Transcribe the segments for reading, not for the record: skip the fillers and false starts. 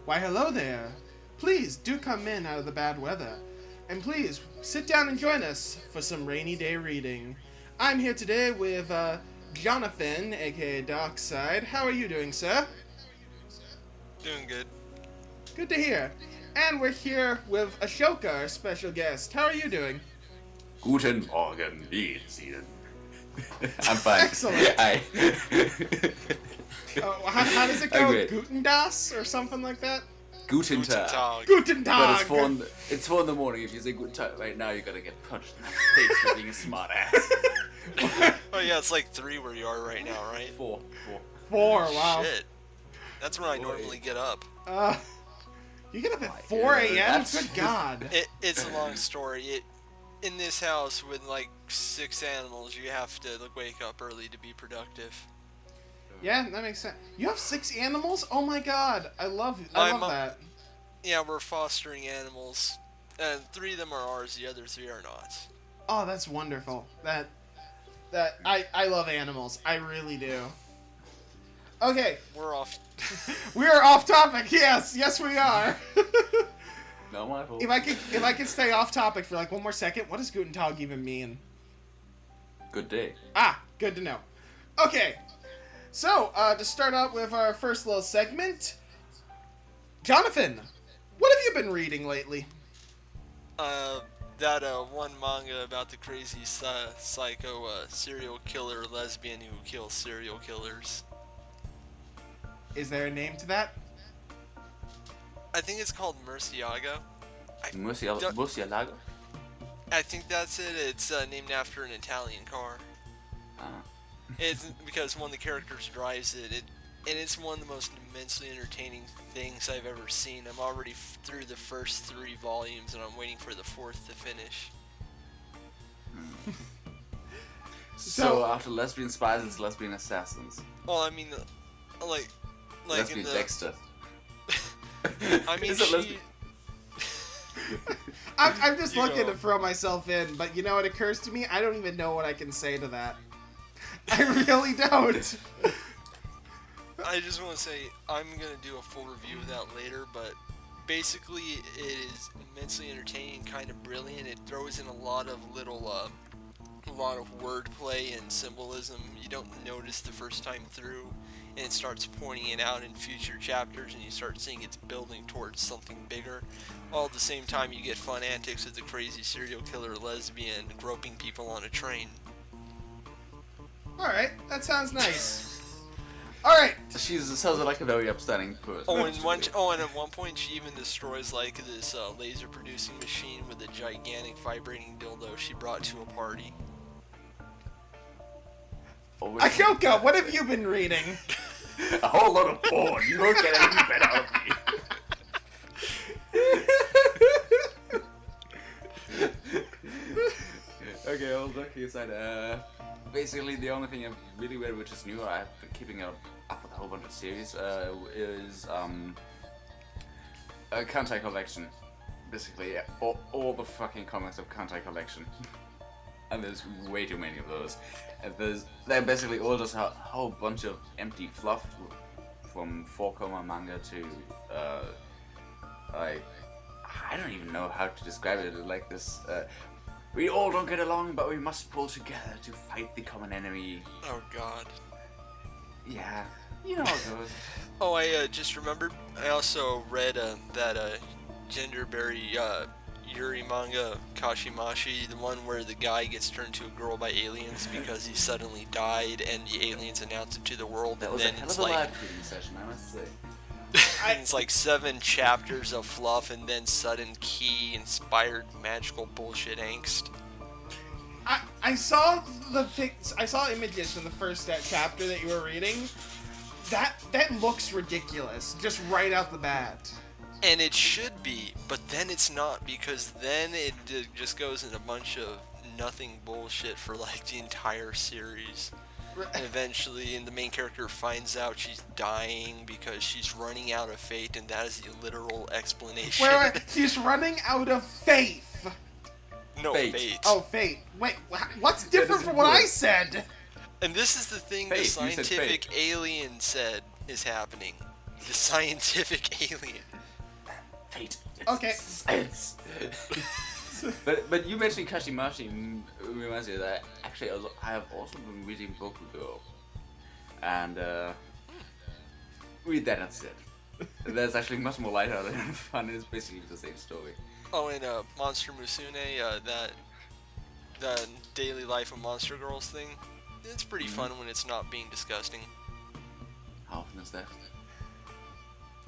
Why, hello there. Please do come in out of the bad weather. And please sit down and join us for some rainy day reading. I'm here today with Jonathan, aka Darkside. How are you doing, sir? Doing good. Good to hear. And we're here with Ashoka, our special guest. How are you doing? Guten Morgen, wie geht's Ihnen? I'm fine. Excellent. Hi. Oh, how does it go? I'm great. Guten Das or something like that? Guten Guten Tag. Tag. Guten But Tag! it's 4 in the morning. If you say Guten Tag right now, you're gonna get punched in the face for being a smart ass. Oh yeah, it's like 3 where you are right now, right? 4. 4, wow. Shit. That's when I normally get up. You get up at My 4 God, a.m.? that's Good just- God. It's a long story. In this house with like 6 animals, you have to wake up early to be productive. Yeah, that makes sense. You have 6 animals? Oh my God. I love My mo- that. Yeah, we're fostering animals, and 3 of them are ours. The other 3 are not. Oh, that's wonderful. I love animals. I really do. Okay, We're off. we are off topic. Yes, we are. No, my fault. if I could stay off topic for like one more second, what does Guten Tag even mean? Good day. Ah, good to know. Okay, so to start out with our first little segment, Jonathan, what have you been reading lately? That one manga about the crazy psycho serial killer lesbian who kills serial killers. Is there a name to that? I think it's called Murcielago. Murcielago? I think that's it. It's named after an Italian car. It's because one of the characters drives it, and it's one of the most immensely entertaining things I've ever seen. I'm already through the first 3 volumes, and I'm waiting for the 4th to finish. So after lesbian spies, it's lesbian assassins. Well, I mean, like Lesbian in the. Dexter. I mean, Is it she. lesbian? I'm just You looking go. to throw myself in, but you know what occurs to me? I don't even know what I can say to that. I really don't. I just want to say I'm gonna do a full review of that later, but basically it is immensely entertaining, kind of brilliant. It throws in a lot of little, a lot of wordplay and symbolism you don't notice the first time through, and it starts pointing it out in future chapters, and you start seeing it's building towards something bigger. All at the same time, you get fun antics with the crazy serial killer lesbian groping people on a train. Alright, that sounds nice. Alright, She sounds like a very upstanding person. And at one point she even destroys like this laser producing machine with a gigantic vibrating dildo she brought to a party. Always Ashoka, what have you been reading? a whole lot of porn. You won't get any better of me. Okay, well, joking aside, basically the only thing I've really read which is new, I've been keeping up with a whole bunch of series, is a Kantai collection. Basically, all the fucking comics of Kantai collection. And there's way too many of those. And they're basically all just a whole bunch of empty fluff, from 4-koma manga to, like, I don't even know how to describe it, like this, we all don't get along, but we must pull together to fight the common enemy. Oh god. Yeah, you know how it goes. Oh, I just remembered, I also read that genderberry Yuri manga, Kashimashi, the one where the guy gets turned to a girl by aliens because he suddenly died and the aliens announce it to the world, That and was a then hell it's of a like live reading session, I must say. and it's like 7 chapters of fluff and then sudden key inspired magical bullshit angst. I saw I saw images from the first chapter that you were reading. That looks ridiculous, just right out the bat. And it should be, but then it's not, because then it just goes in a bunch of nothing bullshit for like the entire series. And eventually, the main character finds out she's dying because she's running out of faith, and that is the literal explanation. Wait, she's running out of faith. No, Fate. fate. Oh, fate. Wait, what's different from what I said? And this is the thing Fate, the you said scientific fate. alien said is happening. The scientific alien. Fate. Okay. Science. but you mentioned Kashimashi reminds me that actually I have also been reading Bokugo, and read that instead. That's actually much more lighthearted and fun. It's basically the same story. Oh, and Monster Musume, that daily life of monster girls thing. It's pretty fun when it's not being disgusting. How often is that?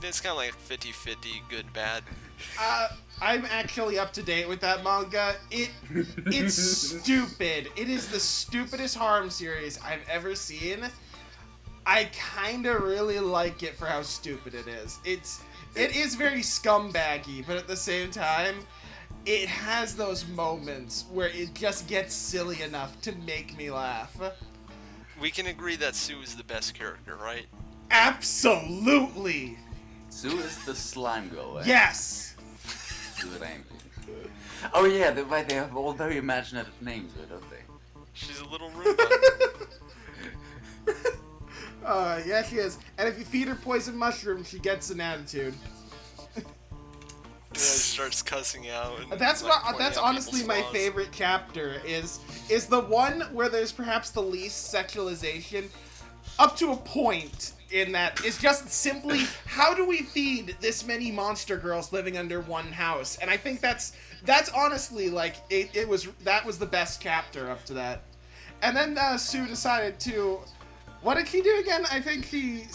It's kind of like 50-50, good, bad. I'm actually up to date with that manga. It's stupid. It is the stupidest harem series I've ever seen. I kinda really like it for how stupid it is. It is very scumbaggy, but at the same time, it has those moments where it just gets silly enough to make me laugh. We can agree that Sue is the best character, right? Absolutely! Sue is the slime girl, right? Yes! Good aim. Oh yeah, they have all very imaginative names, don't they? She's a little Roomba. Yeah, she is. And if you feed her poison mushroom, she gets an attitude. Yeah, she starts cussing out. And, That's like, what. That's pointing out honestly people's my flaws. favorite chapter. Is the one where there's perhaps the least sexualization, up to a point. In that it's just simply how do we feed this many monster girls living under one house? And I think that's honestly like that was the best chapter up to that. And then Sue decided to. What did she do again? I think she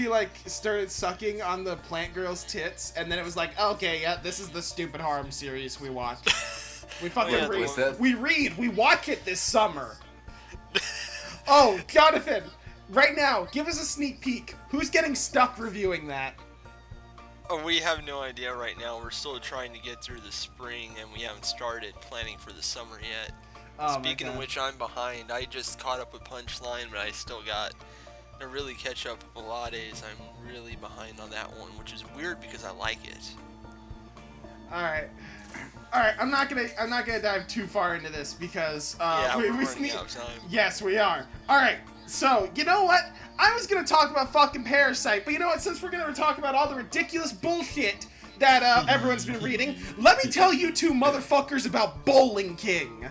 like started sucking on the plant girl's tits, and then it was like, okay, yeah, this is the stupid harem series we watch. We fucking yeah, read. what's that? We watch it this summer. Oh, Jonathan, right now, give us a sneak peek. Who's getting stuck reviewing that? Oh, we have no idea right now. We're still trying to get through the spring, and we haven't started planning for the summer yet. Oh, Speaking my of God. which, I'm behind. I just caught up with Punchline, but I still got to really catch up with Pilates. I'm really behind on that one, which is weird because I like it. All right. I'm not gonna dive too far into this because We're running sneak- out of time. Yes, we are. All right. So you know what? I was gonna talk about fucking Parasite, but you know what? Since we're gonna talk about all the ridiculous bullshit that everyone's been reading, let me tell you two motherfuckers about Bowling King.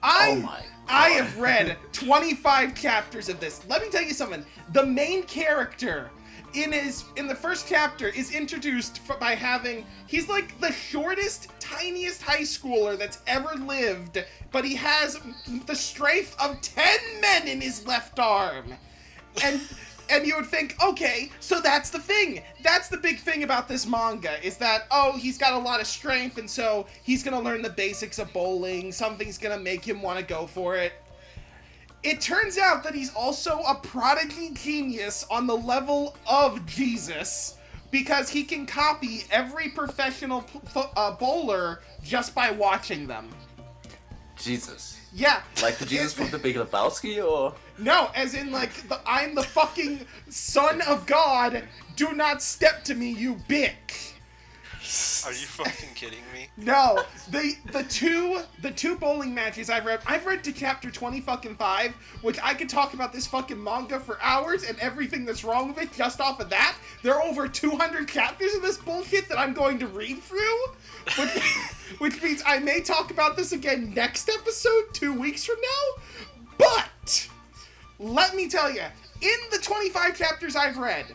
Oh my God. I have read 25 chapters of this. Let me tell you something. The main character in the first chapter is introduced by having he's like the shortest, tiniest high schooler that's ever lived, but he has the strength of 10 men in his left arm. And you would think, okay, so that's the thing. That's the big thing about this manga, is that, oh, he's got a lot of strength, and so he's gonna learn the basics of bowling, something's gonna make him want to go for it. It turns out that he's also a prodigy genius on the level of Jesus, because he can copy every professional bowler just by watching them. Jesus. Yeah. Like the Jesus from the Big Lebowski, or? No, as in like I'm the fucking son of God. Do not step to me, you bitch. Are you fucking kidding me? No, the two bowling matches I've read to chapter 25, which I could talk about this fucking manga for hours and everything that's wrong with it just off of that. There are over 200 chapters of this bullshit that I'm going to read through, which means I may talk about this again next episode 2 weeks from now. But let me tell you, in the 25 chapters I've read,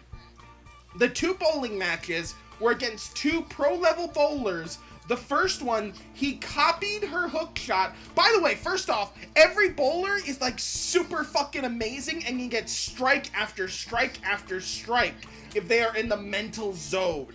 the two bowling matches were against two pro-level bowlers. The first one, he copied her hook shot. By the way, first off, every bowler is like super fucking amazing and can get strike after strike after strike if they are in the mental zone.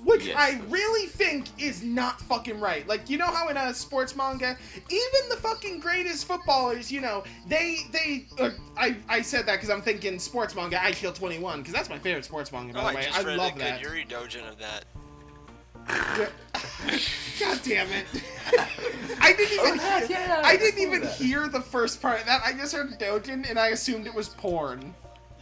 Which Yes. I really think is not fucking right. Like, you know how in a sports manga, even the fucking greatest footballers, you know, I said that because I'm thinking sports manga, I Kill 21, because that's my favorite sports manga, by Oh, the I way. just I read love a that. good Yuri Dojin of that. God damn it. I didn't even hear the first part of that. I just heard Dojin and I assumed it was porn.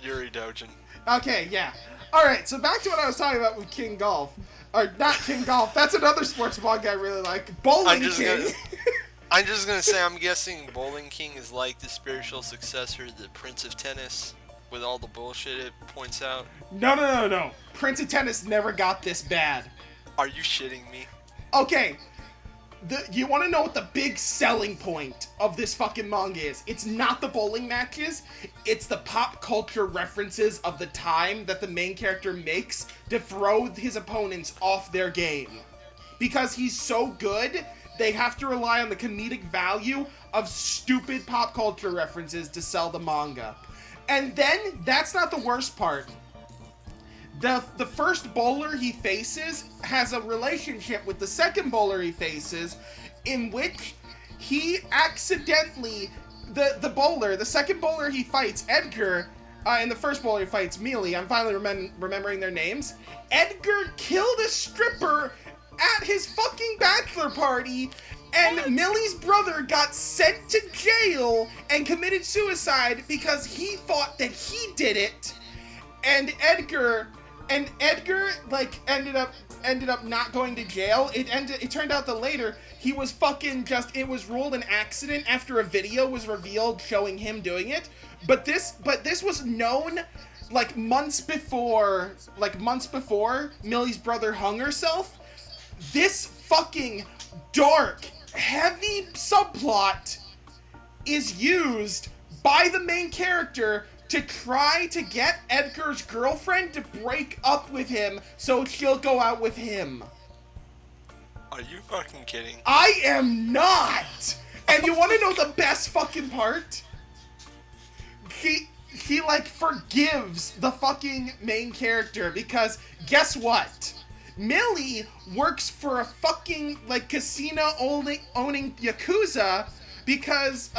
Yuri Dojin. Okay, yeah. Alright, so back to what I was talking about with King Golf. Or not King Golf, that's another sports manga I really like. Bowling I'm just King. I'm just gonna say, I'm guessing Bowling King is like the spiritual successor to the Prince of Tennis, with all the bullshit it points out. No. Prince of Tennis never got this bad. Are you shitting me? Okay, you want to know what the big selling point of this fucking manga is? It's not the bowling matches, it's the pop culture references of the time that the main character makes to throw his opponents off their game. Because he's so good, they have to rely on the comedic value of stupid pop culture references to sell the manga. And then, that's not the worst part. The first bowler he faces has a relationship with the second bowler he faces, in which he accidentally, the second bowler he fights, Edgar, and the first bowler he fights, Mealy, I'm finally remembering their names, Edgar killed a stripper at his fucking bachelor party, and Millie's brother got sent to jail and committed suicide because he thought that he did it, and Edgar like ended up not going to jail. It turned out that later he was it was ruled an accident after a video was revealed showing him doing it. But this was known like months before Millie's brother hung herself. This fucking dark, heavy subplot is used by the main character to try to get Edgar's girlfriend to break up with him so she'll go out with him. Are you fucking kidding? I am not! And you want to know the best fucking part? He like forgives the fucking main character because guess what? Millie works for a fucking like casino owning Yakuza because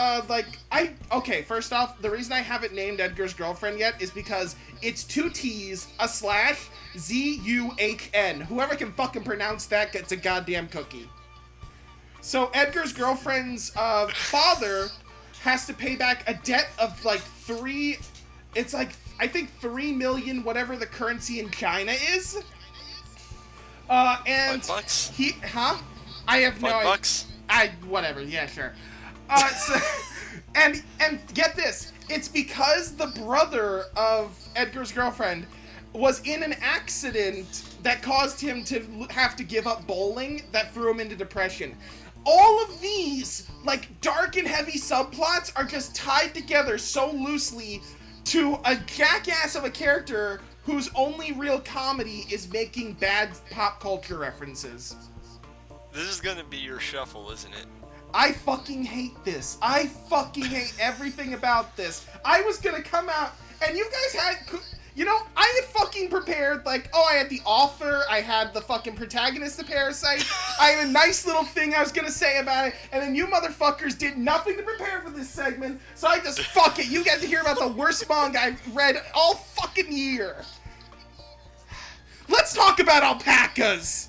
first off, the reason I haven't named Edgar's girlfriend yet is because it's 2 T's, a slash, Z-U-H-N. Whoever can fucking pronounce that gets a goddamn cookie. So Edgar's girlfriend's father has to pay back a debt of like I think 3 million, whatever the currency in China is. And $5? I have no $5? Whatever, yeah, sure. And get this, it's because the brother of Edgar's girlfriend was in an accident that caused him to have to give up bowling that threw him into depression. All of these, like, dark and heavy subplots are just tied together so loosely to a jackass of a character whose only real comedy is making bad pop culture references. This is gonna be your shuffle, isn't it? I fucking hate this. I fucking hate everything about this. I was gonna come out, and you guys had, I had fucking prepared, like, I had the author, I had the fucking protagonist of Parasite, I had a nice little thing I was gonna say about it, and then you motherfuckers did nothing to prepare for this segment, so I just, fuck it, you get to hear about the worst manga I've read all fucking year. Let's talk about alpacas!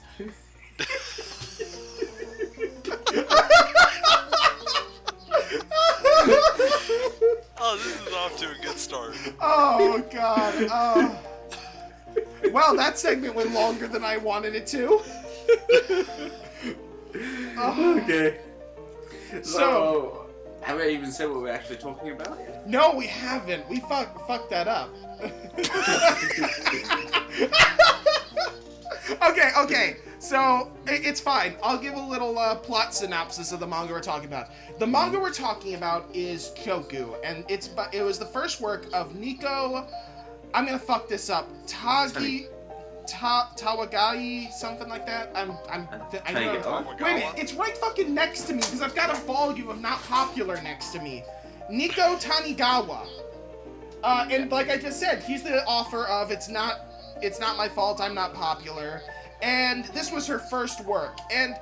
Oh, this is off to a good start. Oh, God. Oh. Well, that segment went longer than I wanted it to. Oh. Okay. So, have we even said what we're actually talking about? No, we haven't. We fucked that up. Okay. So, it's fine. I'll give a little plot synopsis of the manga we're talking about. The manga we're talking about is Choku, and it was the first work of Nico, I'm gonna fuck this up, Tawagai, something like that. I know. Wait a minute, it's right fucking next to me, because I've got a volume of Not Popular next to me. Nico Tanigawa. And like I just said, he's the author of It's Not My Fault, I'm Not Popular. And this was her first work. And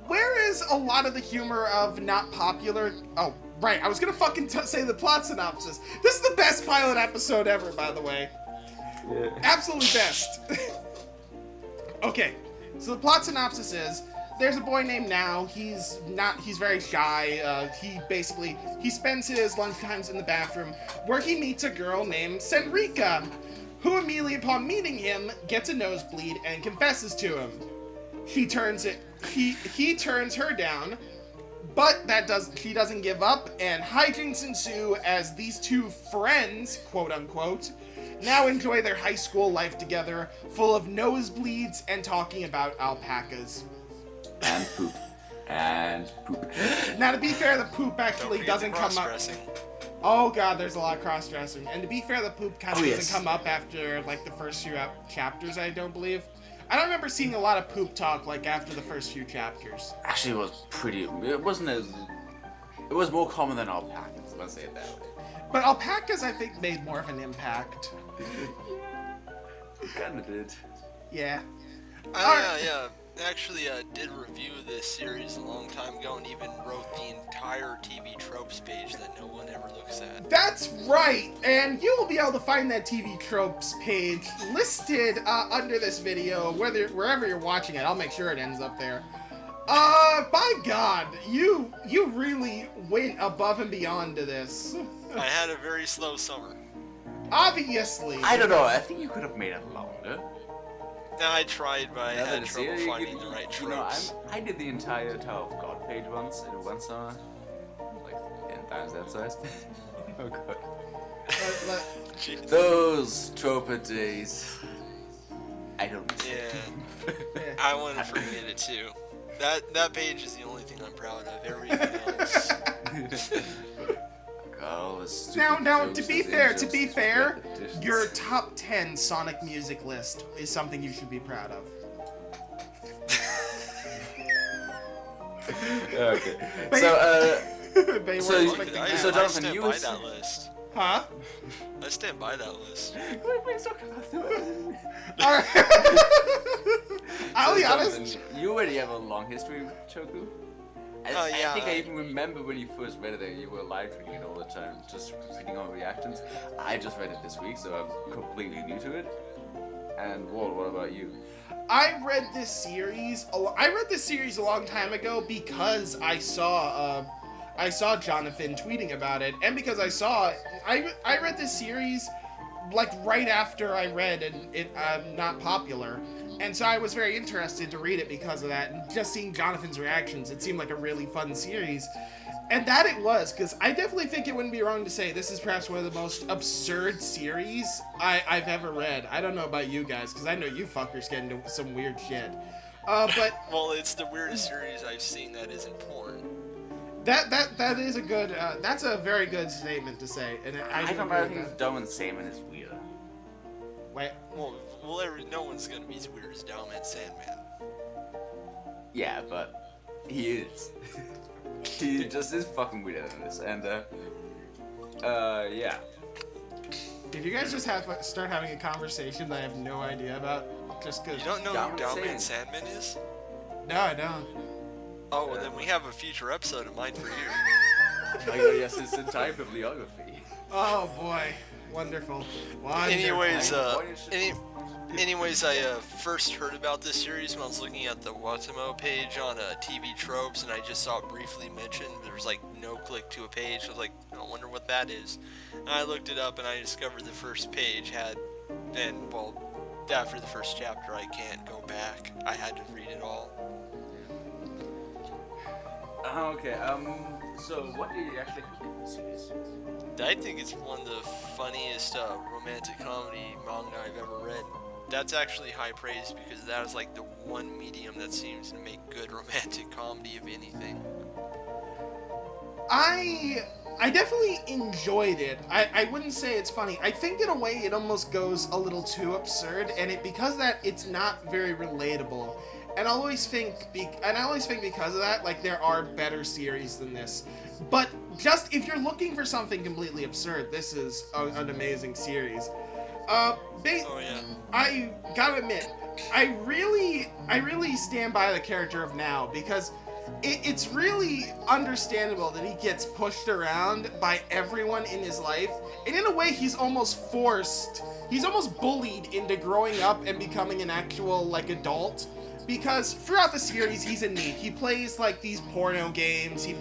where is a lot of the humor of Not Popular? Oh, right, I was gonna fucking say the plot synopsis. This is the best pilot episode ever, by the way. Yeah. Absolutely best. Okay, so the plot synopsis is, there's a boy named Now. He's very shy. He spends his lunchtimes in the bathroom, where he meets a girl named Senrika, who immediately upon meeting him gets a nosebleed and confesses to him. He turns her down, But she doesn't give up, and hijinks ensue as these two friends, quote unquote, now enjoy their high school life together, full of nosebleeds and talking about alpacas. And poop. And poop. Now, to be fair, the poop actually Don't doesn't forget the come up. cross-dressing. Oh god, there's a lot of cross-dressing. And to be fair, the poop kind of Oh, doesn't yes. come up after, like, the first few chapters, I don't believe. I don't remember seeing a lot of poop talk, like, after the first few chapters. Actually, it was pretty. It wasn't as. It was more common than alpacas. Let's say it that way. But alpacas, I think, made more of an impact. Kinda did. Yeah. Yeah. Actually, did review this series a long time ago and even wrote the entire TV tropes page that no one ever looks at. That's right, and you will be able to find that TV tropes page listed under this video, wherever you're watching it. I'll make sure it ends up there. By God, you really went above and beyond to this. I had a very slow summer. Obviously. I don't know. I think you could have made it longer. Now, I tried, but I Now had that trouble it's- finding the right you know, tropes. I did the entire Tower of God page once in one summer. Like 10 times that size. Oh god. Jeez. Those tropa days. I don't miss it. Yeah, I want to forget it too. That page is the only thing I'm proud of. Everything else. God, all the stupid Now, jokes to be and fair, in-jokes and repetitions. your top 10 Sonic music list is something you should be proud of. Okay. But- So, They So were you- expecting I, that. so I Jonathan, stand you by was- that list. Huh? I stand by that list. Please talk about it. Alright. I'll be honest. Jonathan, you already have a long history with Choku. I Yeah. think I even remember when you first read it that you were live tweeting it all the time, just reading all reactions. I just read it this week, so I'm completely new to it. And Walt, what about you? I read this series a long time ago because I saw Jonathan tweeting about it, and because I read this series like right after I read it Not Popular, and so I was very interested to read it because of that, and just seeing Jonathan's reactions, it seemed like a really fun series. And that it was, because I definitely think it wouldn't be wrong to say this is perhaps one of the most absurd series I've ever read. I don't know about you guys, because I know you fuckers get into some weird shit. But Well, it's the weirdest series I've seen that isn't porn. that is a good, that's a very good statement to say. And I do don't know, I agree with think Dumb and Salmon is weird. that. Wait, Well, no one's gonna be as weird as Dalman Sandman. Yeah, but he is. He just is fucking weirder than this, and yeah. did you guys just start having a conversation that I have no idea about? Just because. You don't know Dalman who Dalman Sandman. Sandman is? No, I don't. Oh, well, then we have a future episode of mine for you. Oh my god, yes, his entire bibliography. Oh boy, wonderful. Anyways, Why you should- Anyways, I first heard about this series when I was looking at the Watamoe page on TV Tropes, and I just saw it briefly mentioned. There was like no click to a page. I was like, I wonder what that is. And I looked it up, and I discovered the first page had, and well, after the first chapter, I can't go back. I had to read it all. Okay, so what did you actually think of the series? I think it's one of the funniest romantic comedy manga I've ever read. That's actually high praise because that is like the one medium that seems to make good romantic comedy of anything. I definitely enjoyed it. I wouldn't say it's funny. I think in a way it almost goes a little too absurd, and because of that it's not very relatable. And I always think because of that, like, there are better series than this. But just if you're looking for something completely absurd, this is an amazing series. Oh yeah. I gotta admit, I really stand by the character of Now, because it's really understandable that he gets pushed around by everyone in his life, and in a way he's almost bullied into growing up and becoming an actual, like, adult, because throughout the series he's a NEET. He plays like these porno games, he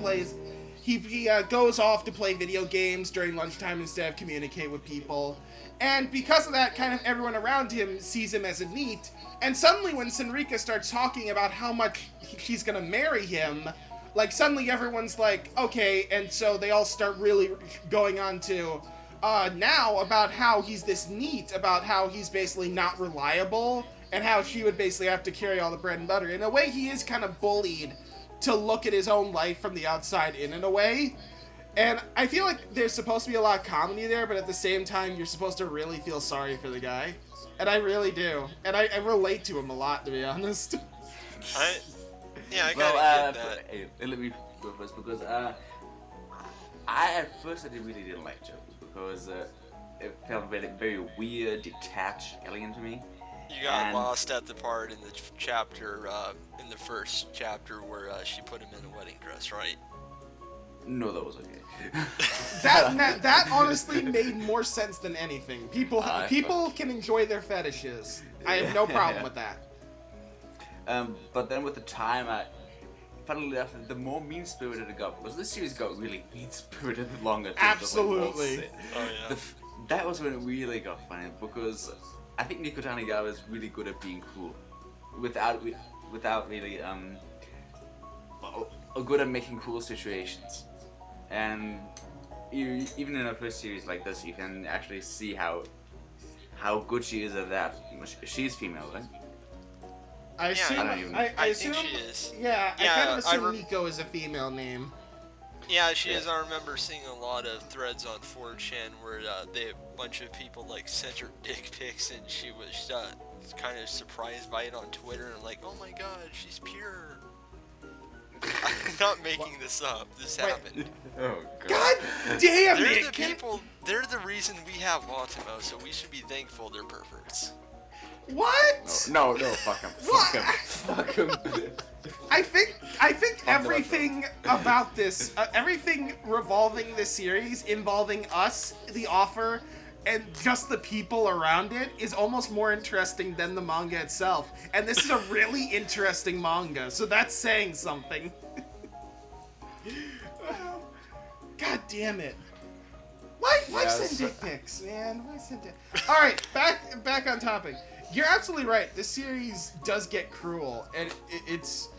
goes off to play video games during lunchtime instead of communicate with people. And because of that, kind of everyone around him sees him as a NEET. And suddenly when Senrika starts talking about how much she's gonna marry him, like suddenly everyone's like, okay, and so they all start really going on to now about how he's this neat, about how he's basically not reliable, and how she would basically have to carry all the bread and butter. In a way, he is kind of bullied to look at his own life from the outside in a way. And I feel like there's supposed to be a lot of comedy there, but at the same time, you're supposed to really feel sorry for the guy. And I really do. And I relate to him a lot, to be honest. I kind of get that. Let me go first, because at first I really didn't like Choku, because it felt very, very weird, detached, alien to me. You got lost at the part in the chapter, in the first chapter where she put him in a wedding dress, right? No, that was okay. that honestly made more sense than anything. People can enjoy their fetishes. I have no problem with that. But then with the time, funnily enough, the more mean-spirited it got, because this series got really mean-spirited the longer. Absolutely. Oh yeah. That was when it really got funny, because I think Nico Tanigawa is really good at being cool, without really good at making cool situations. And even in her first series like this, you can actually see how good she is at that. She's female, right? I think she is. Yeah, I kind of assume Nico is a female name. Yeah, she is. I remember seeing a lot of threads on 4chan where a bunch of people like sent her dick pics, and she was kind of surprised by it on Twitter and like, oh my god, she's pure. I'm not making this up. This happened. Oh god. God damn They're it! the people. They're the reason we have Watimo, so we should be thankful they're perverts. What? No, fuck him. Fuck him. I think everything about this, everything revolving this series, involving us, the offer, and just the people around it, is almost more interesting than the manga itself. And this is a really interesting manga, so that's saying something. God damn it. Why send dick pics, man? Why send dick? Alright, back on topic. You're absolutely right. This series does get cruel, and it's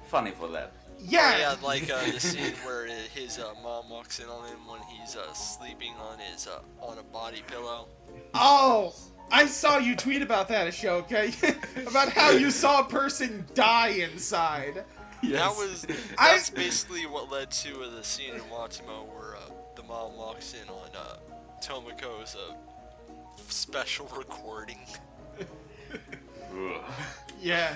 funny for that. Yeah. Oh, yeah, like the scene where his mom walks in on him when he's sleeping on his on a body pillow. Oh, I saw you tweet about that, Ashoka. About how you saw a person die inside. Yes. That's basically what led to the scene in Watimo where the mom walks in on Tomoko's special recording. Yeah.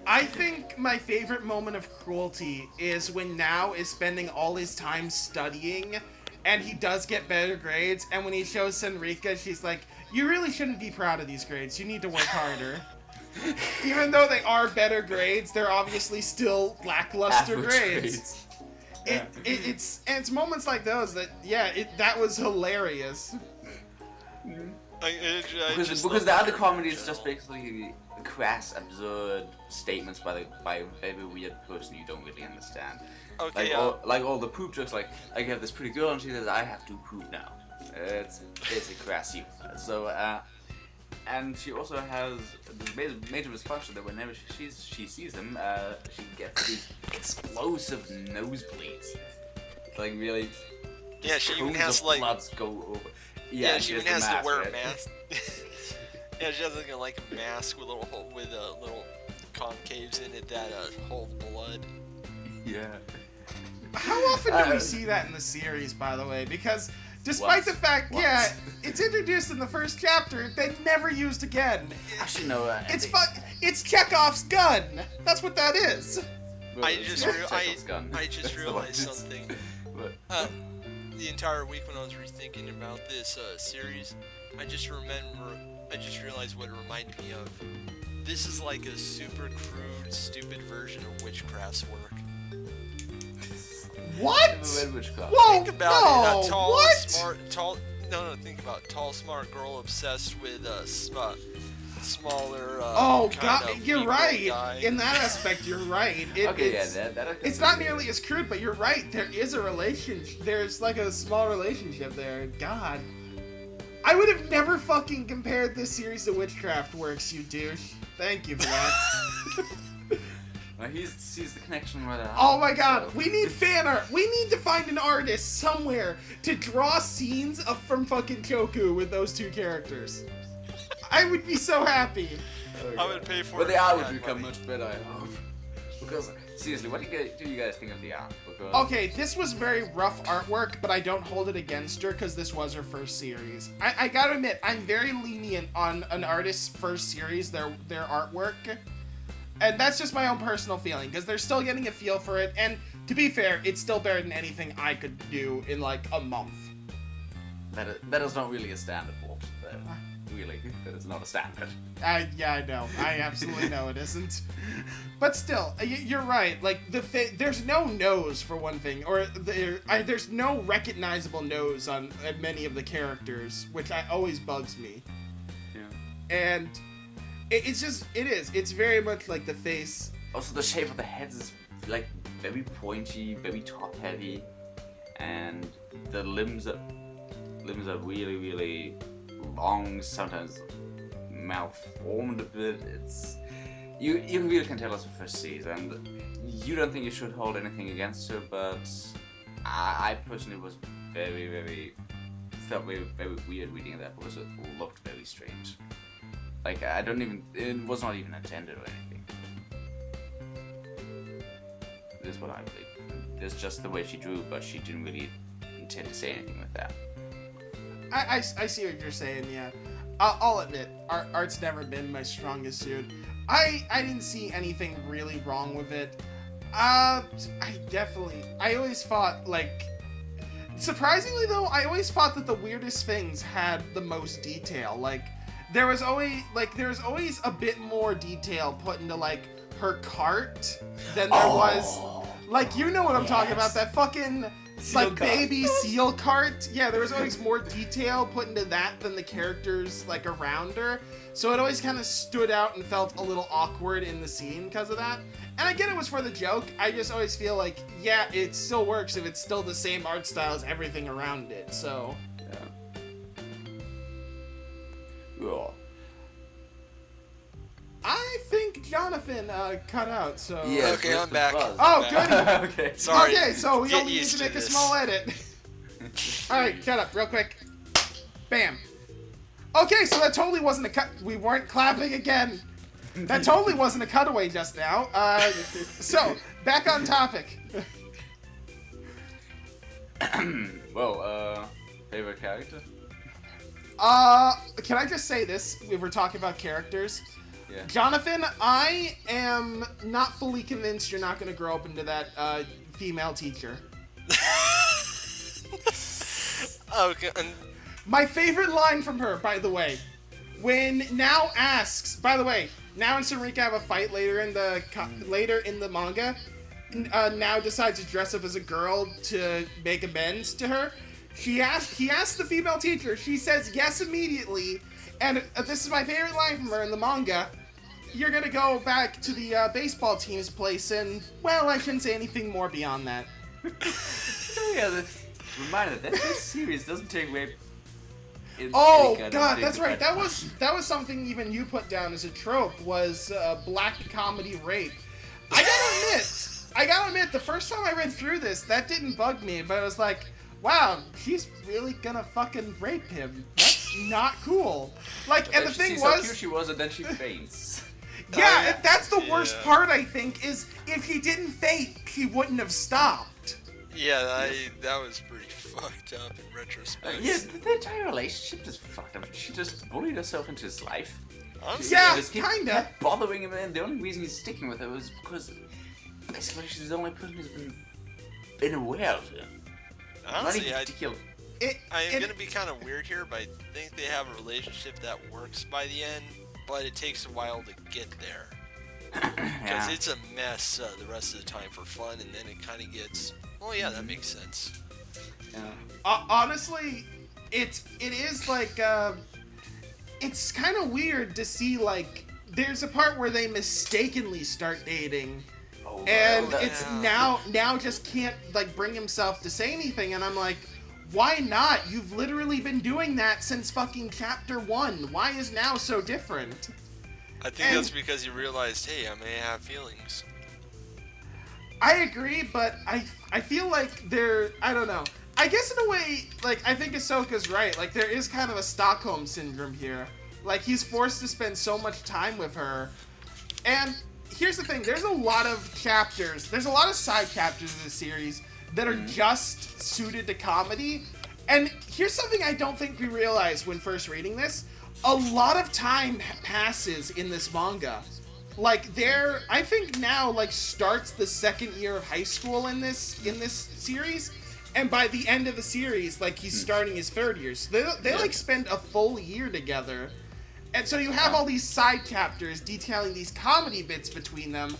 I think my favorite moment of cruelty is when Now is spending all his time studying, and he does get better grades, and when he shows Senrika, she's like, you really shouldn't be proud of these grades, you need to work harder. Even though they are better grades, they're obviously still lackluster grades. It's moments like those that, that was hilarious. Because the other comedy is just basically crass, absurd statements by every weird person you don't really understand. Okay, like all the poop jokes, like you have this pretty girl and she says, I have to poop now. It's basically crass humor. So, and she also has this major misfunction that whenever she sees him, she gets these explosive nosebleeds. Like really. Yeah, she even has like. Bloods go over. Yeah, she even has to wear a mask. Yeah, she has like a mask with little concaves in it that hold blood. Yeah. How often do we see that in the series, by the way? Because despite the fact, it's introduced in the first chapter, then never used again. Actually, no. It's Chekhov's gun. That's what that is. Well, I just realized something. The entire week when I was rethinking about this series, I just realized what it reminded me of. This is like a super crude, stupid version of witchcraft's work. What? Whoa, think about it. A tall, smart, think about it. Tall, smart girl obsessed with smaller. You're right. Guy. In that aspect, you're right. It's not nearly as crude, but you're right. There is a relationship. There's like a small relationship there. God. I would have never fucking compared this series to Witchcraft Works, you douche. Thank you for that. He sees the connection right out. Oh my god, we need fan art. We need to find an artist somewhere to draw scenes from fucking Choku with those two characters. I would be so happy. I would pay for but it. the if art I would had become money. much better, I hope. Because, seriously, what do you guys think of the art? Because... Okay, this was very rough artwork, but I don't hold it against her because this was her first series. I gotta admit, I'm very lenient on an artist's first series, their artwork. And that's just my own personal feeling, because they're still getting a feel for it, and to be fair, it's still better than anything I could do in, like, a month. That is not really a standard vault. Really, that is not a standard. Yeah, I know. I absolutely know it isn't. But still, you're right. Like, there's no nose, for one thing, or there's no recognizable nose on many of the characters, which always bugs me. Yeah. And it's very much like the face. Also, the shape of the heads is, like, very pointy, very top-heavy, and the limbs are really, really long, sometimes malformed a bit. You really can tell it's her first season. You don't think you should hold anything against her, but I personally was felt very weird reading that because it looked very strange. Like, it was not even intended or anything. This is what I believe. It's just the way she drew, but she didn't really intend to say anything with that. I see what you're saying, yeah. I'll admit, art's never been my strongest suit. I didn't see anything really wrong with it. I always thought, like, surprisingly though, I always thought that the weirdest things had the most detail. Like, there was always a bit more detail put into, like, her cart than there was, like, you know what I'm talking about, that fucking... Seal like cart. baby seal cart. Yeah, there was always more detail put into that than the characters like around her. So it always kind of stood out and felt a little awkward in the scene because of that. And I get it was for the joke. I just always feel like, yeah, it still works if it's still the same art style as everything around it. So Yeah. I think Jonathan cut out. So Yeah, Okay, where's I'm the back. buzz? Oh, I'm back. goody. Okay. Sorry. Okay, so we Get only need used to make a this. small edit. All right, shut up, real quick. Bam. Okay, so that totally wasn't a cut. We weren't clapping again. That totally wasn't a cutaway just now. So back on topic. Well, favorite character? Can I just say this? If we're talking about characters, Yeah. Jonathan, I am not fully convinced you're not going to grow up into that female teacher. Okay, and My favorite line from her, by the way, when Now asks. By the way, Now and Sarika have a fight later in the manga. Now decides to dress up as a girl to make amends to her. He asks the female teacher. She says yes immediately, and this is my favorite line from her in the manga. You're gonna go back to the baseball team's place, and well, I shouldn't say anything more beyond that. Yeah, reminder that this series doesn't take rape. In Oh any kind of god, that's right. dignified That was something even you put down as a trope, was black comedy rape. I gotta admit, the first time I read through this, that didn't bug me, but I was like, wow, she's really gonna fucking rape him. That's not cool. Like, and the She thing sees how was, cute she was, and then she faints. yeah, and that's the worst Yeah. part, I think, is if he didn't faint, he wouldn't have stopped. yeah, that was pretty fucked up in retrospect. Yeah, the entire relationship is fucked up. She just bullied herself into his life. Honestly, Yeah, Just kept kinda. bothering him, and the only reason he's sticking with her was because basically she's the only person who's been aware of her. honestly, Not even I'm gonna be kind of weird here, but I think they have a relationship that works by the end, but it takes a while to get there. Because Yeah. it's a mess the rest of the time for fun, and then it kind of gets, oh yeah, that makes sense. Yeah. Honestly, it is like it's kind of weird to see, like, there's a part where they mistakenly start dating, Oh, and well, it's Yeah. now just can't like bring himself to say anything, and I'm like, why not? You've literally been doing that since fucking chapter 1. Why is now so different? I think And- that's because you realized, hey, I may have feelings. I agree, but I feel like I don't know. I guess in a way, like, I think Ahsoka's right. Like, there is kind of a Stockholm syndrome here. Like, he's forced to spend so much time with her. And here's the thing, there's a lot of chapters, there's a lot of side chapters in this series that are just suited to comedy. And here's something I don't think we realized when first reading this. A lot of time passes in this manga. Like, I think now, like, starts the second year of high school in this series, and by the end of the series, like, he's starting his third year. So they like spend a full year together, and so you have all these side chapters detailing these comedy bits between them.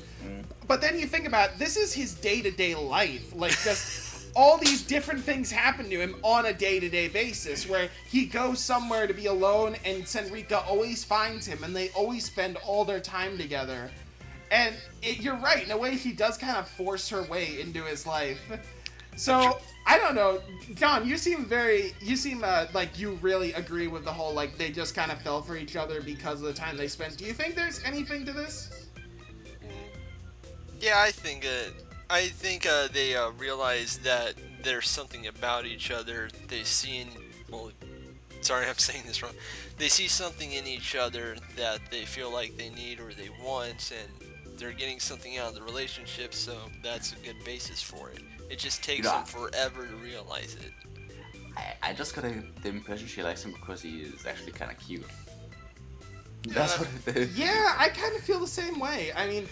But then you think about this is his day-to-day life, like, just all these different things happen to him on a day-to-day basis, where he goes somewhere to be alone, and Senrika always finds him, and they always spend all their time together. And you're right, in a way, he does kind of force her way into his life. So, I don't know, John, you seem like you really agree with the whole, like, they just kind of fell for each other because of the time they spent. Do you think there's anything to this? Yeah, I think they realize that there's something about each other. They see sorry, I'm saying this wrong. They see something in each other that they feel like they need or they want, and they're getting something out of the relationship, so that's a good basis for it. It just takes them forever to realize it. I just got the impression she likes him because he is actually kind of cute. That's what it is. Yeah, I kind of feel the same way. I mean,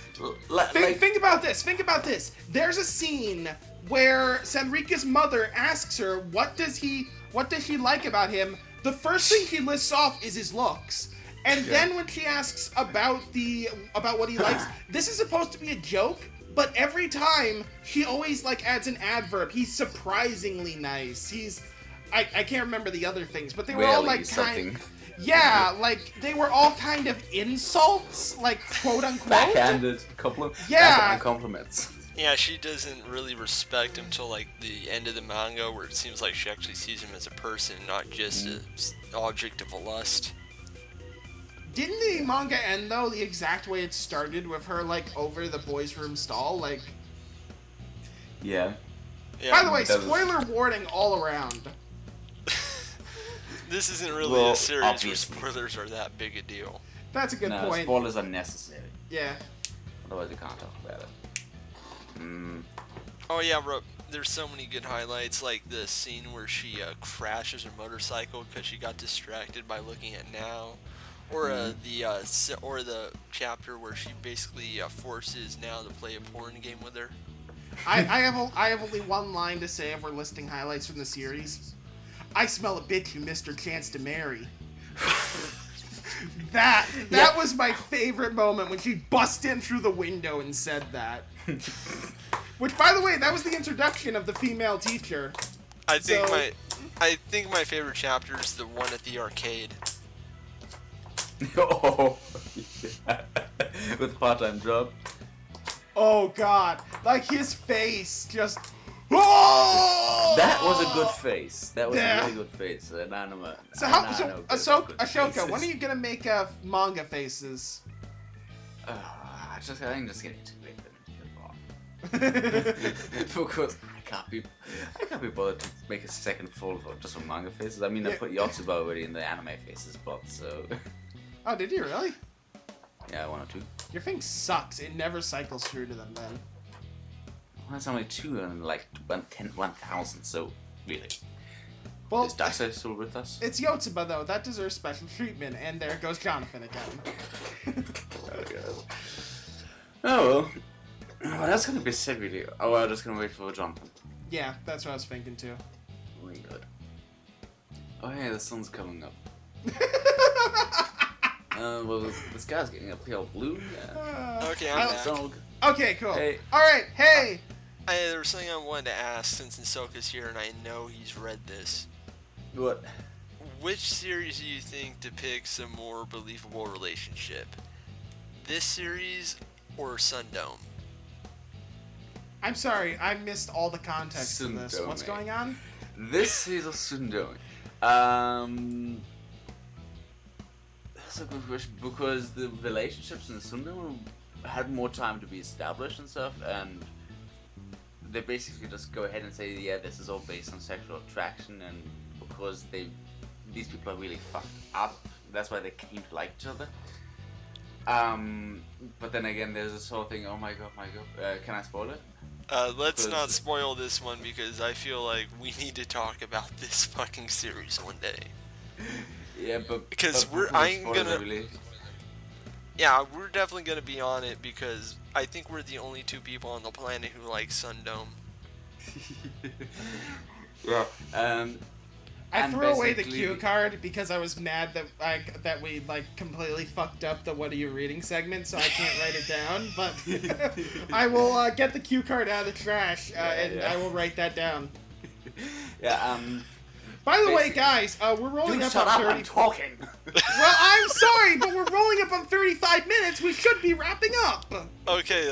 Think think about this. Think about this. There's a scene where Senrika's mother asks her, what does he like about him? The first thing he lists off is his looks. And then when she asks about what he likes, this is supposed to be a joke, but every time she always like adds an adverb. He's surprisingly nice. I can't remember the other things, but they were all like something. Yeah, like, they were all kind of insults, like, quote-unquote. Backhanded compliments. Yeah, she doesn't really respect him till, like, the end of the manga, where it seems like she actually sees him as a person, not just an object of a lust. Didn't the manga end, though, the exact way it started, with her, like, over the boys' room stall? Like... Yeah. By the way, spoiler warning all around. This isn't really a series obviously. where spoilers are that big a deal. That's a good point. Spoilers are necessary. Yeah. Otherwise you can't talk about it. Oh yeah, there's so many good highlights, like the scene where she crashes her motorcycle because she got distracted by looking at Now, or the chapter where she basically forces Now to play a porn game with her. I have only one line to say if we're listing highlights from the series. I smell a bitch you missed her chance to marry. That was my favorite moment, when she bust in through the window and said that. Which, by the way, that was the introduction of the female teacher. I think my favorite chapter is the one at the arcade. Oh, yeah. With part-time job. Oh god, like his face just. Oh! That was a good face. That was a really good face. An anime. So Ashoka, when are you gonna make manga faces? I think just getting too late because I can't be bothered to make a second full of just for manga faces. I mean, I put Yotsuba already in the anime faces spot, so. Oh, did you really? Yeah, 1 or 2. Your thing sucks. It never cycles through to them then. Well, that's only 2 and like 1,000, so really. Well, is Daisei still with us? It's Yotsuba though. That deserves special treatment, and there goes Jonathan again. Oh well, that's gonna be a sad video. Oh, I'm just gonna wait for Jonathan. Yeah, that's what I was thinking too. Really good. Oh hey, the sun's coming up. Well, this guy's getting a pale blue. Okay, I'm back. Okay, cool. Hey. Alright, hey! There was something I wanted to ask since Ahsoka's here and I know he's read this. What? Which series do you think depicts a more believable relationship? This series or Sundome? I'm sorry, I missed all the context of this. Sundome. What's going on? This is a Sundome. That's a good question, because the relationships in Sundome had more time to be established and stuff, and they basically just go ahead and say, yeah, this is all based on sexual attraction, and because these people are really fucked up, that's why they came to like each other. But then again, there's this whole thing. Oh my god, can I spoil it? Let's not spoil this one because I feel like we need to talk about this fucking series one day. Yeah, but because we're definitely gonna be on it because I think we're the only two people on the planet who like Sundome. Yeah. I threw away the cue card because I was mad that we like completely fucked up the "What are you reading" segment, so I can't write it down. But I will get the cue card out of the trash I will write that down. Yeah. By the way, guys, we're rolling up on 30. I'm talking. Well, I'm sorry, but we're rolling up on 35 minutes. We should be wrapping up. Okay.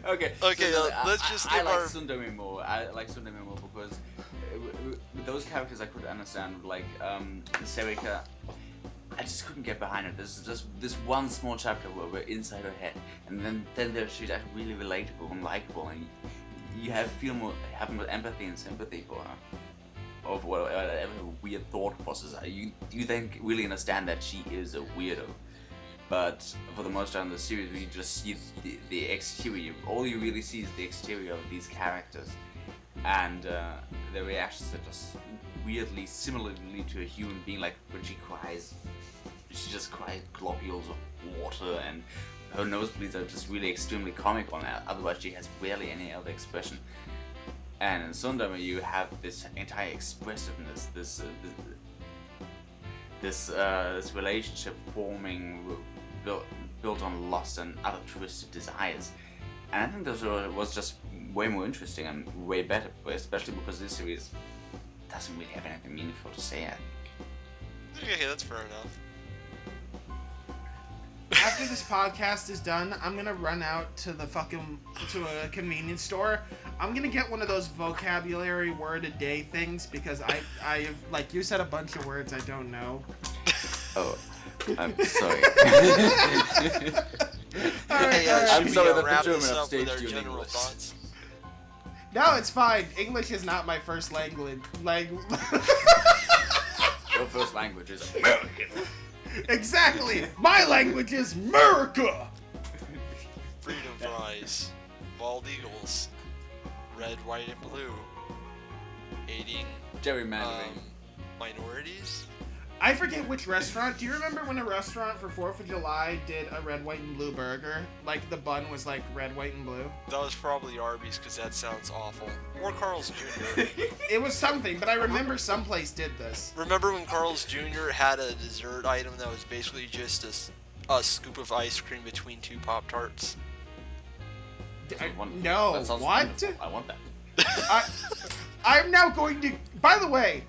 Okay. Let's just give I like our. Sundome more. I like Sundome more because with those characters I could understand. Like Serika, I just couldn't get behind her. There's just this one small chapter where we're inside her head, and then she's actually really relatable and likable, and you have more empathy and sympathy for her. Of whatever weird thought process you then really understand that she is a weirdo. But for the most part in the series, we just see the exterior. All you really see is the exterior of these characters, and their reactions are just weirdly similarly to a human being. Like when she cries, she just cries globules of water, and her nosebleeds are just really extremely comical. And otherwise, she has barely any other expression. And in Sundome, you have this entire expressiveness, this relationship forming, built on lust and other twisted desires. And I think this was just way more interesting and way better, especially because this series doesn't really have anything meaningful to say, I think. Okay, that's fair enough. After this podcast is done, I'm gonna run out to a convenience store. I'm gonna get one of those vocabulary word a day things because I like you said a bunch of words I don't know. Oh, I'm sorry. I'm sorry that wrap the this German up with upstaged our you in general English. thoughts. No, it's fine. English is not my first language. Your first language is American. Exactly. My language is America. Freedom fries, bald eagles, red, white, and blue, aiding Gerrymandering. minorities. I forget which restaurant. Do you remember when a restaurant for 4th of July did a red, white, and blue burger? Like the bun was like red, white, and blue. That was probably Arby's because that sounds awful. Or Carl's Jr. It was something, but I remember someplace did this. Remember when Carl's Jr. had a dessert item that was basically just a scoop of ice cream between two Pop-Tarts? No, That sounds what? wonderful. I want that. I'm now going to. By the way,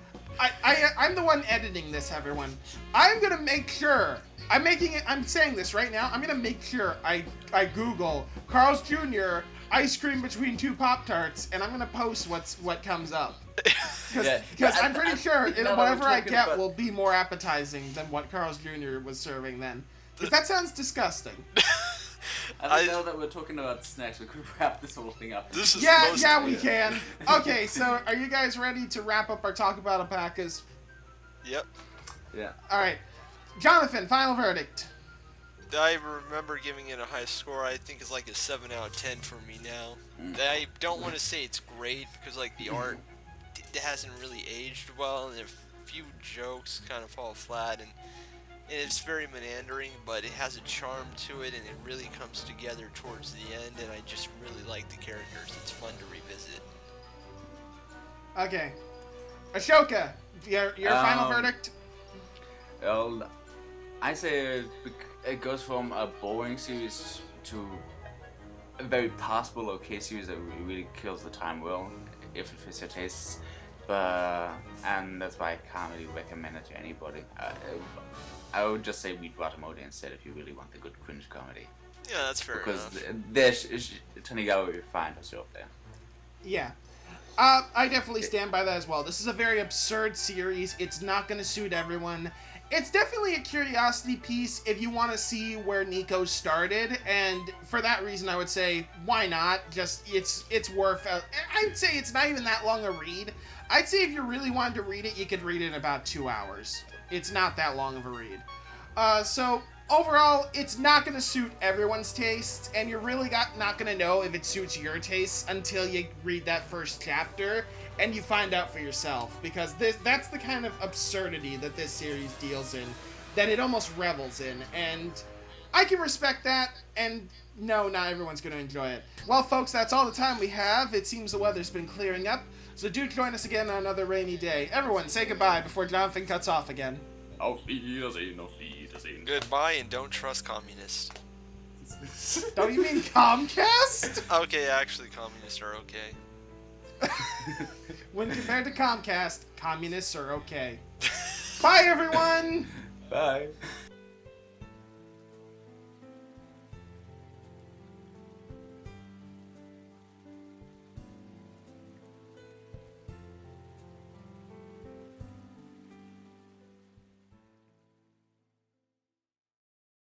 I'm the one editing this, everyone. I'm gonna make sure. I'm saying this right now. I'm gonna make sure I Google Carl's Jr. ice cream between two Pop-Tarts, and I'm gonna post what comes up. Because I'm pretty sure whatever I get will be more appetizing than what Carl's Jr. was serving then. Because that sounds disgusting. I know that we're talking about snacks. We could wrap this whole thing up. This is Yeah, we can. Okay, so are you guys ready to wrap up our talk about alpacas? Yep. Yeah. All right, Jonathan, final verdict. I remember giving it a high score. I think it's like a 7 out of 10 for me now. I don't want to say it's great because like the art hasn't really aged well, and a few jokes kind of fall flat, and it's very meandering, but it has a charm to it, and it really comes together towards the end, and I just really like the characters. It's fun to revisit. Okay, Ashoka, your final verdict. Well, I say it goes from a boring series to a very passable, okay series that really kills the time well, if it fits your tastes. And that's why I can't really recommend it to anybody. I would just say read Watamori instead if you really want the good cringe comedy. Yeah, that's fair enough. Because Tanigawa will find herself there. Yeah. I definitely stand by that as well. This is a very absurd series. It's not going to suit everyone. it's definitely a curiosity piece if you want to see where Nico started, and for that reason, I would say why not? Just it's worth. I'd say it's not even that long a read. I'd say if you really wanted to read it, you could read it in about 2 hours. It's not that long of a read. So overall, it's not going to suit everyone's taste, and you're really not going to know if it suits your taste until you read that first chapter and you find out for yourself, because that's the kind of absurdity that this series deals in, that it almost revels in, and I can respect that, and no, not everyone's going to enjoy it. Well, folks, that's all the time we have. It seems the weather's been clearing up, so do join us again on another rainy day. Everyone, say goodbye before Jonathan cuts off again. Auf Wiedersehen, auf Wiedersehen. Goodbye, and don't trust communists. Don't you mean Comcast? Okay, actually, communists are okay. When compared to Comcast, communists are okay. Bye, everyone! Bye.